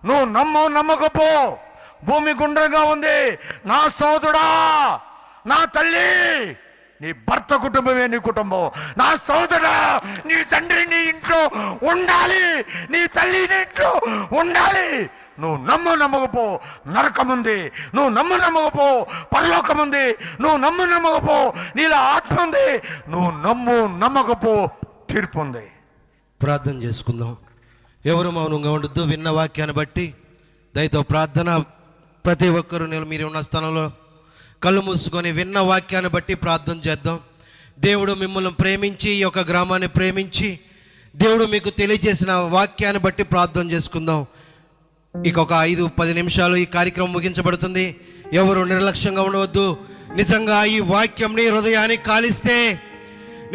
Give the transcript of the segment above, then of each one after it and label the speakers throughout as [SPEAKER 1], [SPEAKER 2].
[SPEAKER 1] నువ్వు నమ్మకపో. భూమి గుండ్రంగా ఉంది. నా సోదరుడా, నా తల్లి, నీ భర్త కుటుంబమే నీ కుటుంబం. నా సోదరుడా, నీ తండ్రి నీ ఇంట్లో ఉండాలి, నీ తల్లి నీ ఇంట్లో ఉండాలి. నువ్వు నమ్మకపో నరకం ఉంది. నువ్వు నమ్మకపో పరలోకం ఉంది. నువ్వు నమ్మకపో నీలో ఆత్మ ఉంది. నువ్వు నమ్మకపో తీర్పు ఉంది.
[SPEAKER 2] ప్రార్థన చేసుకుందాం. ఎవరు మౌనంగా ఉండొద్దు. విన్న వాక్యాన్ని బట్టి దయతో ప్రార్థన. ప్రతి ఒక్కరూ మీరు ఉన్న స్థలంలో కళ్ళు మూసుకొని విన్న వాక్యాన్ని బట్టి ప్రార్థన చేద్దాం. దేవుడు మిమ్మల్ని ప్రేమించి, ఈ యొక్క గ్రామాన్ని ప్రేమించి, దేవుడు మీకు తెలియజేసిన వాక్యాన్ని బట్టి ప్రార్థన చేసుకుందాం. ఇక ఒక 5-10 నిమిషాలు ఈ కార్యక్రమం ముగించబడుతుంది. ఎవరు నిర్లక్ష్యంగా ఉండవద్దు. నిజంగా ఈ వాక్యం నీ హృదయాన్ని కాలిస్తే,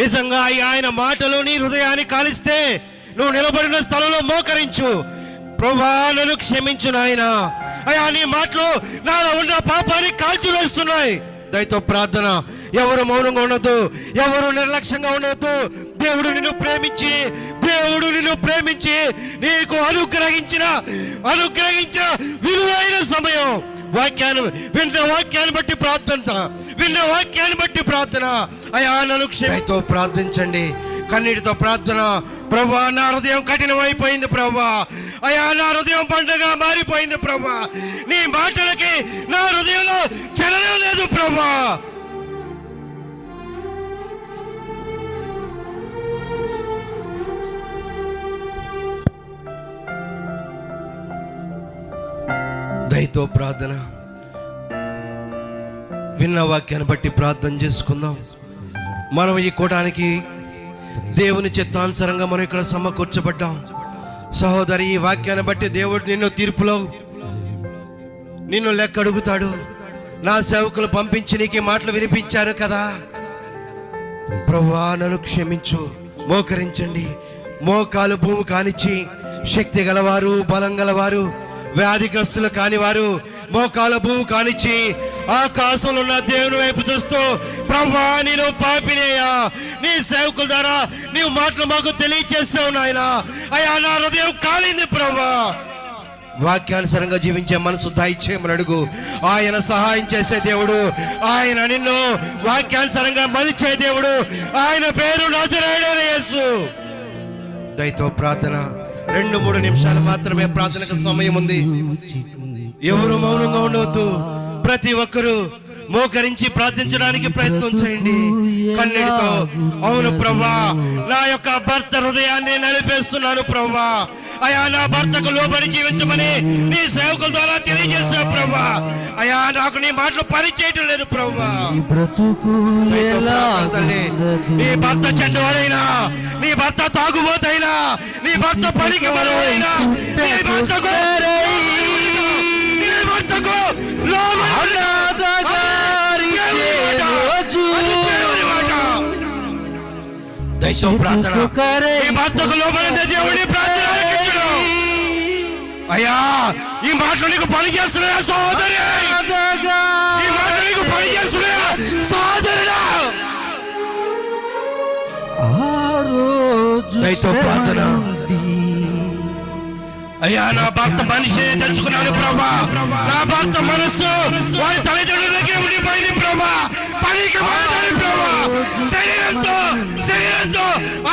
[SPEAKER 2] నిజంగా ఆయన మాటలు నీ హృదయాన్ని కాలిస్తే, నువ్వు నిలబడిన స్థలంలో మోకరించు. ప్రభువా, నన్ను క్షమించు నాయనా. అయ్యా, నీ మాటలు నాలో ఉన్న పాపాన్ని కాల్చివేస్తున్నాయి. దయతో ప్రార్థన. ఎవరు మౌనంగా ఉండొద్దు. ఎవరు నిర్లక్ష్యంగా ఉండవద్దు. దేవుడు నిన్ను ప్రేమించి నీకు అనుగ్రహించిన విలువైన సమయం. విన్న వాక్యాన్ని బట్టి ప్రార్థన. అయ్యా, నన్ను క్షమితో ప్రార్థించండి. కన్నీటితో ప్రార్థన. ప్రభువా, నా హృదయం కఠినమైపోయింది ప్రభువా. అయ్యా, నా హృదయం పండుగ మారిపోయింది ప్రభువా. నీ మాటలకి నా హృదయంలో చలనం లేదు ప్రభువా. దయతో ప్రార్థన. విన్న వాక్యాన్ని బట్టి ప్రార్థన చేసుకుందాం. మనం ఈ కూటానికి దేవుని చిత్తానుసారంగా మనం ఇక్కడ సమకూర్చబడ్డాం. సహోదరి, ఈ వాక్యాన్ని బట్టి దేవుడు నిన్ను తీర్పులో నిన్ను లెక్క అడుగుతాడు. నా సేవకులు పంపించి నీకు మాటలు వినిపించారు కదా. ప్రభువా, నన్ను క్షమించు. మోకరించండి. మోకాలు భూమి కానిచ్చి, శక్తి గలవారు, బలం గలవారు, వ్యాధిగ్రస్తులు కానివారు మోకాల భూమి కానిచ్చి ఆకాశంలో ఉన్న దేవుని వైపు చూస్తూ, ప్రభువా, నేను పాపినేయా, నీ సేవకుల ద్వారా నీవు మాటలు మాకు తెలియచేసావు నాయనా. అయ్యా, నా హృదయం కాలింది ప్రభువా. వాక్యానుసారంగా జీవించే మనసు దయచేయమని అడుగు. ఆయన సహాయం చేసే దేవుడు. ఆయన నిన్ను వాక్యానుసారంగా మలిచే దేవుడు. ఆయన పేరు నజరేయుడైన యేసు. దయతో ప్రార్థన. 2-3 నిమిషాలు మాత్రమే ప్రార్థనకు సమయం ఉంది. ఎవరు మౌనంగా ఉండవద్దు. ప్రతి ఒక్కరూ మోకరించి ప్రార్థించడానికి ప్రయత్నం చేయండి కన్నీటితో. అవును ప్రభువా, నా యొక్క భర్త హృదయాన్ని నలిపేస్తున్నాను ప్రభువా. అయా, నా భర్తకు లోబడి జీవించమని నీ సేవకుల ద్వారా తెలియజేసా ప్రభువా. అయా, నాకు నీ మాటలు పనిచేయటం లేదు ప్రభువా. నీ భర్త చెడ్డవాడైనా, నీ భర్త తాగుబోతైనా, నీ భర్త పనికి బలమైనా, నీ భర్తకు దయతో ప్రార్థన. ఈ భర్తకు లోబడిన దేవుని ప్రార్థన ఆలకించును. అయ్యా, ఈ మాటలు నీకు పని చేస్తున్నాయా సహోదరి? ఈ మాటలు నీకు పని చేస్తున్నాయా సహోదరుడా? దయతో ప్రార్థన. అయ్యా, నా భర్త మనిషి తెచ్చుకున్నాను ప్రభా. నా భర్త మనస్సు వారి తల్లిదండ్రులకే ఉండిపోయింది ప్రభా. పనికి మారాలి ప్రభా. శరీరంతో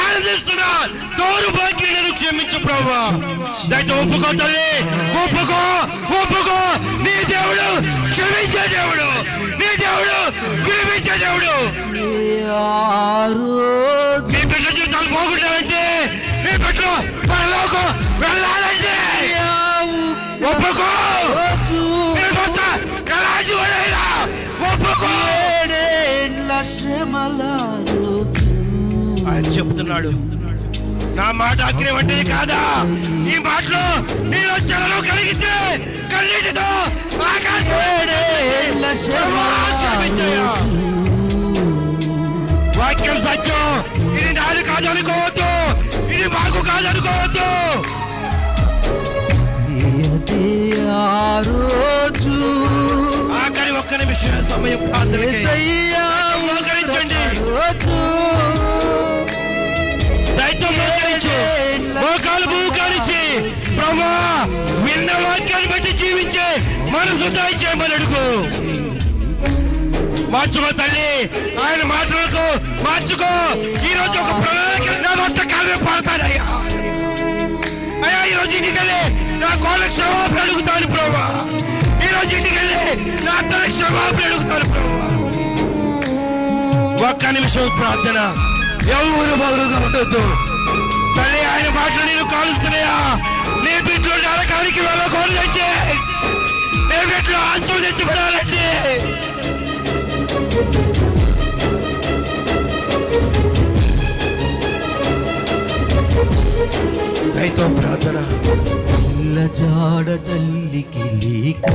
[SPEAKER 2] ఆనందిస్తున్నా దౌర్భాగ్యాలను క్షమించు ప్రభా. దయతో ఒప్పుకో తల్లి, ఒప్పుకో. నీ దేవుడు క్షమించే దేవుడు, నీ దేవుడు వినిపించే దేవుడు. నీ బిడ్డ జీవితాలు పోగొట్టాలంటే, నీ బిడ్డ పరలోకం వెళ్ళాలంటే ఒప్పుకో. నీ భర్త కలాజీ వాడైనా ఒప్పుకో. ఆయన చెప్తున్నాడు, నా మాట అగ్ని వంటిది కాదా? ఈ మాటలో నీలో చలనం కలిగితే కన్నీటితో వాక్యం సత్యం. ఇది నాది కాదనుకోవద్దు, ఇది మాకు కాదనుకోవద్దు. ఆఖరి ఒక్క నిమిషం సమయం ప్రార్థనకి మోకరించండి. దయతో మోకరించు. మోకాలు భూకానిచ్చి ప్రభువా, విన్నవా మనసు దయచేయమని అడుగు. మార్చుకో తల్లి, ఆయన మాటలకు మార్చుకో. ఈ రోజు ఒక ప్రణాళిక నా భర్త కాలమే పడతాడయ్యా. అయ్యా ఈ రోజు ఇంటికెళ్ళి నా కోళ్ళ క్షమాపణ అడుగుతాను ప్రభా. ఈ రోజు ఇంటికెళ్ళి నా అత్తల క్షమాపణ అడుగుతాను ప్రభా. ఒక్క నిమిషం ప్రార్థన. ఎవరు బరువుగా ఉండొద్దు తల్లి. ఆయన మాటలు నేను కాలుస్తున్నాయా. నీ బిడ్డలు నరకానికి వెళ్ళకూడదంటే, నీ బిడ్డలు ఆస్వాదించబడాలంటే దయతో ప్రార్థన.
[SPEAKER 3] జాడ తల్లికి లేక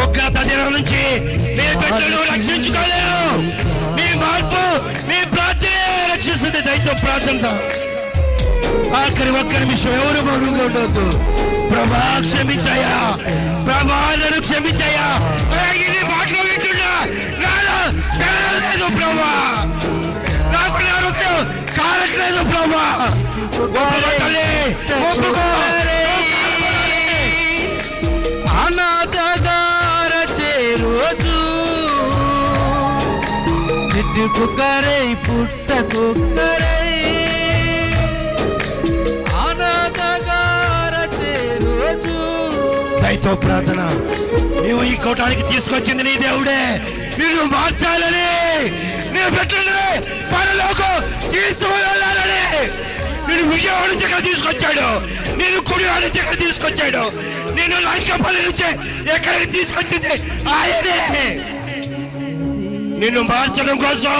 [SPEAKER 2] ఒక్క తదినం నుంచి మీ బిడ్డలు రక్షించుకోలేవు. మీ మార్పు మీ ప్రార్థనే రక్షిస్తుంది. దయతో ప్రార్థన. ఆఖరి ఒక్క నిమిషం ఎవరు మౌనంగా ఉండవద్దు. ప్రభా క్షమించాయా, ప్రభా నన్ను క్షమించాయా. ఇది మాటలు వింటున్నా నాలో చదవలేదు ప్రభా. నాకు నా హృదయం కాలట్లేదు ప్రభా.
[SPEAKER 3] అనాథగార చేరోజు చిట్టు కుక్కరై పుట్ట కుక్కరై అనాథగార చేరోజు.
[SPEAKER 2] దయతో ప్రార్థన. నీవు ఈ కోటానికి తీసుకొచ్చింది నీ దేవుడే. నిన్ను మార్చాలని, నీ బిడ్డలని పరలోకం తీసుకువెళ్ళాలని. నేను విజయవాడ నుంచి ఎక్కడ తీసుకొచ్చాడు, నేను కుడివాడ నుంచి ఎక్కడ తీసుకొచ్చాడు, నేను లంకపల్లి నుంచి ఎక్కడికి తీసుకొచ్చింది ఆయనే. నిన్ను మార్చడం కోసం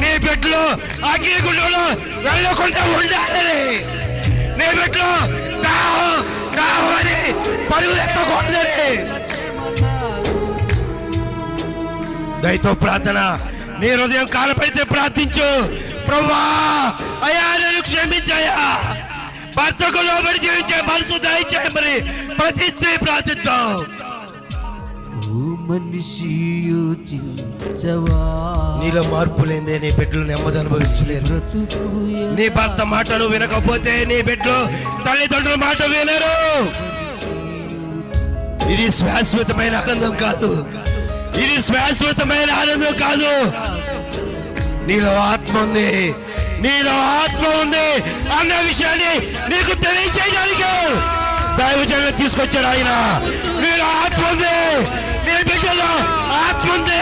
[SPEAKER 2] నీ బిడ్డలు అగ్నిగుండంలో వెళ్ళకుండా ఉండాలని, నీ బిడ్డలు దాహం అని పరుగులెత్తకూడదని. దయతో ప్రార్థన. నీ హృదయం కాలపడితే ప్రార్థించు. ప్రభువా అయ్యా నన్ను క్షమించాయా. భర్తకు లోబడి జీవించే మనసు దయచేయమని ప్రతి స్త్రీ ప్రార్థిద్దాం.
[SPEAKER 3] మనిషి యోచించవా,
[SPEAKER 2] నీలో మార్పు లేదే నీ బిడ్డలు నెమ్మది అనుభవించలేరు. నీ భర్త మాటలు వినకపోతే నీ బిడ్డలు తల్లిదండ్రుల మాట వినరు. ఇది శాశ్వతమైన ఆనందం కాదు. ఇది శాశ్వతమైన ఆనందం కాదు. నీలో ఆత్మ ఉంది, నీలో ఆత్మ ఉంది అన్న విషయాన్ని నీకు తెలియచేయడానికి దైవజనులు తీసుకొచ్చాడు ఆయన. నీలో ఆత్మ ఉంది, నీ బిడ్డలో ఆత్మ ఉంది.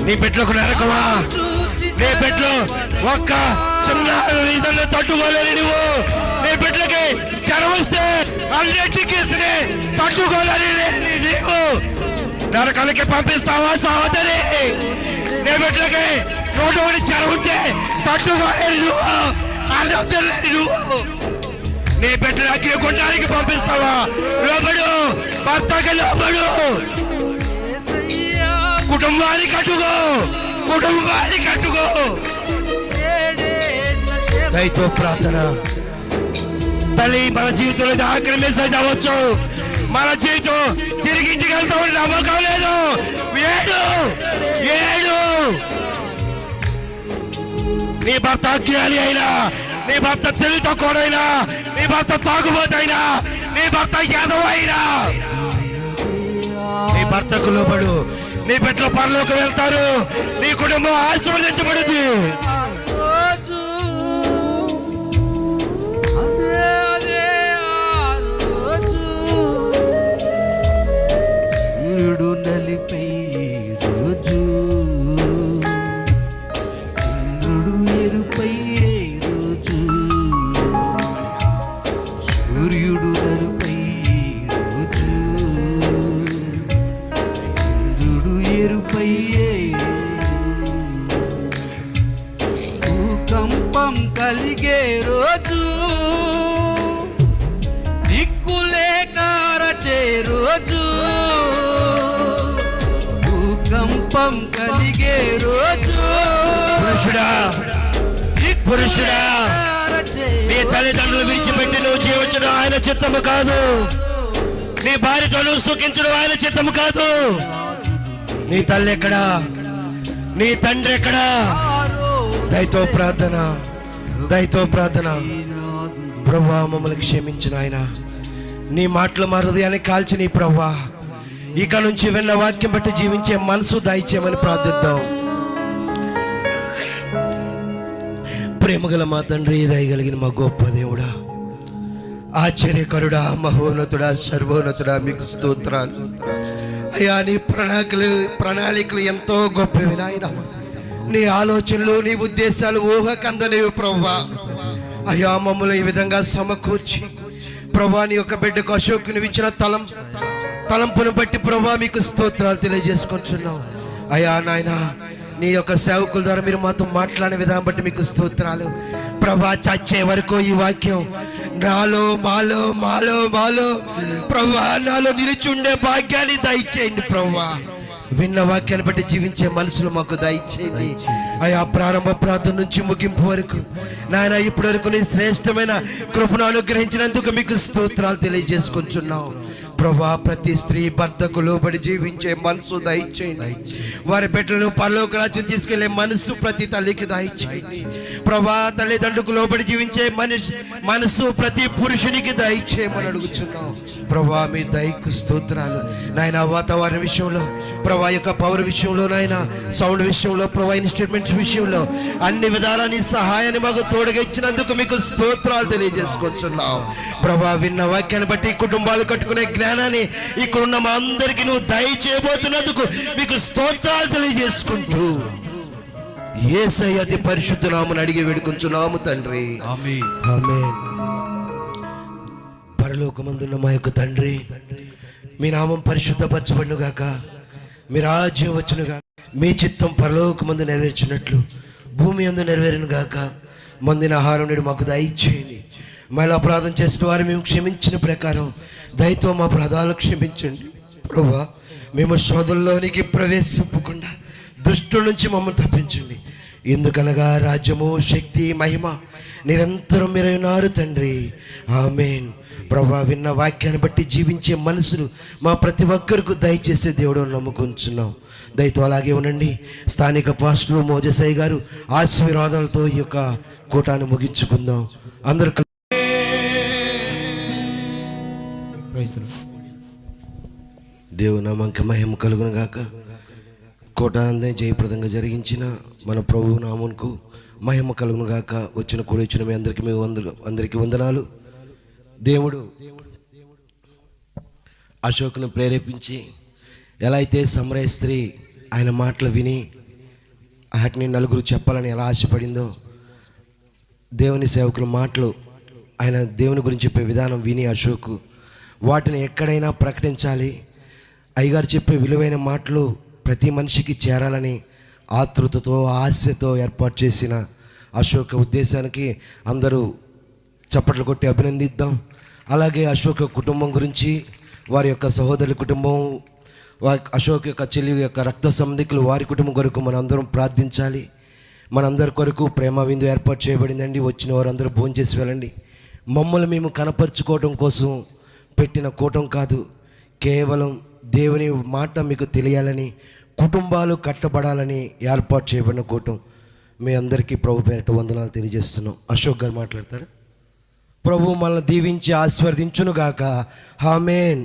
[SPEAKER 2] నీ బిడ్డలకు నరకమా, నీ బిడ్డలు ఒక్క చిన్న ఇతరులు తట్టుకోలేని నువ్వు. నీ బిడ్డలకి జ్వరం వస్తే అన్నిటికీ తట్టుకోలేని నీవు నరకాలకి పంపిస్తావా సహోదరి? నీ బిడ్డలకి నోటి జ్వరం ఉంటే తట్టుకోలేని నువ్వు, అన్నలేని నువ్వు. నీ బిడ్డలు అగ్ని గుండానికి పంపిస్తావా? లోబడు, భర్తకి లోబడు. కుటుంబానికి కట్టుకో, కుటుంబానికి కట్టుకో. దయతో ప్రార్థన. తల్లి మన జీవితంలో ఇది ఆఖరి మెసేజ్ అవ్వచ్చు. మన జీవితం తిరిగి ఇంటికి వెళ్తామని నమ్మకం లేదు. ఏడు ఏడు నీ భర్త అజ్ఞాని అయినా, నీ భర్త తెలివి తక్కువైనా, నీ భర్త తాగుబోతైనా, నీ భర్త యాదవ అయినా, నీ భర్తకు లోబడు. నీ బిడ్డలు పరలోకి వెళ్తారు. నీ కుటుంబం ఆశీర్వదించబడింది.
[SPEAKER 3] సూర్యుడు నలిపై రోజు, చంద్రుడు ఎరుపై రోజు. సూర్యుడు నలుపై రోజు, చంద్రుడు ఎరుపై. భూకంపం కలిగే రోజు, దిక్కులేకారచే రోజు. భూకంపం కలిగే రోజు.
[SPEAKER 2] పురుషుడా, పురుషుడా, నీ తల్లిదండ్రులు విడిచిపెట్టి నువ్వు జీవించడం ఆయన చిత్తము కాదు. నీ భార్యతో నువ్వు సుఖించడం ఆయన చిత్తము కాదు. నీ తల్లి ఎక్కడా, నీ తండ్రి ఎక్కడా? దయతో ప్రార్థన. దయతో ప్రార్థన. ప్రభువా మమ్మల్ని క్షమించిన ఆయన, నీ మాటలు మా హృదయాన్ని కాల్చి నీ ప్రభువా ఇక నుంచి విన్న వాక్యం బట్టి జీవించే మనసు దయచేయమని ప్రార్థిద్దాం. ప్రేమగల మా తండ్రి, దయగలిగిన మా గొప్ప దేవుడా, ఆశ్చర్యకరుడా, మహోన్నతుడా, సర్వోన్నతుడా, మీకు స్తోత్రాలు అయ్యా. నీ ప్రణాళికలు ఎంతో గొప్పవి నాయన. నీ ఆలోచనలు, నీ ఉద్దేశాలు ఊహకందనివి ప్రభువా. అయ్యా మమ్మల్ని ఈ విధంగా సమకూర్చి ప్రభువా నీ యొక్క బిడ్డకు అశోకుని ఇచ్చిన తలంపును బట్టి ప్రభువా మీకు స్తోత్రాలు తెలియజేసుకుంటున్నాం. అయ్యా నాయన, నీ యొక్క సేవకుల ద్వారా మీరు మాతో మాట్లాడిన విధానం బట్టి మీకు స్తోత్రాలు ప్రభా. చచ్చే వరకు ఈ వాక్యం నాలో మాలో మాలో మాలో ప్రభువా నాలో నిలిచుండే భాగ్యాన్ని దయచేయండి ప్రభువా. విన్న వాక్యాన్ని బట్టి జీవించే మనసులు మాకు దయచేయండి అయ్యా. ప్రారంభ ప్రార్థన నుంచి ముగింపు వరకు నాయన ఇప్పటి వరకు నీ శ్రేష్టమైన కృపను అనుగ్రహించినందుకు మీకు స్తోత్రాలు తెలియజేసుకుంటున్నాం ప్రభా. ప్రతి స్త్రీ భర్తకు లోబడి జీవించే మనసు దయచేయండి. వారి బిడ్డలను పరలోక రాజ్యం తీసుకెళ్లే మనసు ప్రతి తల్లికి దయచేయండి ప్రభా. తల్లిదండ్రులకు లోబడి జీవించే మనసు ప్రతి పురుషునికి దయచేయమని అడుగుతున్నాం ప్రభా. మీ దయకు స్తోత్రాలు నాయన. వాతావరణ విషయంలో ప్రభా, యొక్క పవర్ విషయంలో నాయన, సౌండ్ విషయంలో ప్రభా, ఇన్స్ట్రుమెంట్స్ విషయంలో అన్ని విధాలా నీ సహాయాన్ని మాకు తోడుగా ఇచ్చినందుకు మీకు స్తోత్రాలు తెలియజేసుకుంటున్నాం ప్రభా. విన్న వాక్యాన్ని బట్టి కుటుంబాలు కట్టుకునే జ్ఞానాన్ని ఇక్కడున్న మా అందరికీ నువ్వు దయచేయబోతున్నందుకు మీకు స్తోత్రాలు తెలియజేసుకుంటూ యేసయ్య అతి పరిశుద్ధ నామమున అడిగి వేడుకుంటున్నాము తండ్రి, ఆమేన్. పరలోకమందున్న మా యొక్క తండ్రి, మీ నామం పరిశుద్ధపరచబడును గాక, మీ రాజ్యం వచ్చును గాక, మీ చిత్తం పరలోకమందు నెరవేర్చినట్లు భూమి యందు నెరవేరును గాక. మందిన ఆహారం నేడు మాకు దయచేయండి. మళ్ళీ అపరాధం చేసిన వారు మేము క్షమించిన ప్రకారం దయతో మా అపరాధాలు క్షమించండి ప్రభువా. మేము శోధనలోనికి ప్రవేశింపకుండా దుష్టుల నుంచి మమ్మల్ని తప్పించండి. ఎందుకనగా రాజ్యము, శక్తి, మహిమ నిరంతరం మీరున్నారు తండ్రి, ఆమేన్. ప్రభా, విన్న వాక్యాన్ని బట్టి జీవించే మనసులు మా ప్రతి ఒక్కరికి దయచేసే దేవుడు నమ్ముకుంటున్నాం. దయతో అలాగే ఉండండి. స్థానిక పాస్టర్ మోజసయ్య గారు ఆశీర్వాదాలతో ఈ యొక్క కూటాన్ని ముగించుకుందాం. అందరూ దేవుని నామానికి మహిమ కలుగును గాక. కోటానందే జయప్రదంగా జరిగించిన మన ప్రభువు నామమునకు మహిమ కలుగును గాక. కూడి వచ్చిన మీ అందరికీ వందనాలు. దేవుడు అశోక్ను ప్రేరేపించి ఎలా అయితే సమరయ స్త్రీ ఆయన మాటలు విని వాటిని నలుగురు చెప్పాలని ఎలా ఆశపడిందో, దేవుని సేవకుల మాటలు ఆయన దేవుని గురించి చెప్పే విధానం విని అశోక్ వాటిని ఎక్కడైనా ప్రకటించాలి, అయ్యగారు చెప్పే విలువైన మాటలు ప్రతి మనిషికి చేరాలని ఆతృతతో ఆశతో ఏర్పాటు చేసిన అశోక్ ఉద్దేశానికి అందరూ చప్పట్లు కొట్టి అభినందిద్దాం. అలాగే అశోక్ కుటుంబం గురించి, వారి యొక్క సహోదరుల కుటుంబం, అశోక్ యొక్క చెల్లి యొక్క రక్త సంబంధికులు, వారి కుటుంబం కొరకు మనం అందరం ప్రార్థించాలి. మనందరి కొరకు ప్రేమ విందు ఏర్పాటు చేయబడిందండి. వచ్చిన వారందరూ భోజనం చేసి వెళ్ళండి. మమ్మల్ని మేము కనపరుచుకోవడం కోసం పెట్టిన కూటం కాదు, కేవలం దేవుని మాట మీకు తెలియాలని, కుటుంబాలు కట్టబడాలని ఏర్పాటు చేయబడిన కూటం. మీ అందరికీ ప్రభు పేరిట వందనాలు తెలియజేస్తున్నాం. అశోక్ గారు మాట్లాడతారు. ప్రభు మనల్ని దీవించి ఆశీర్వదించును గాక. ఆమేన్.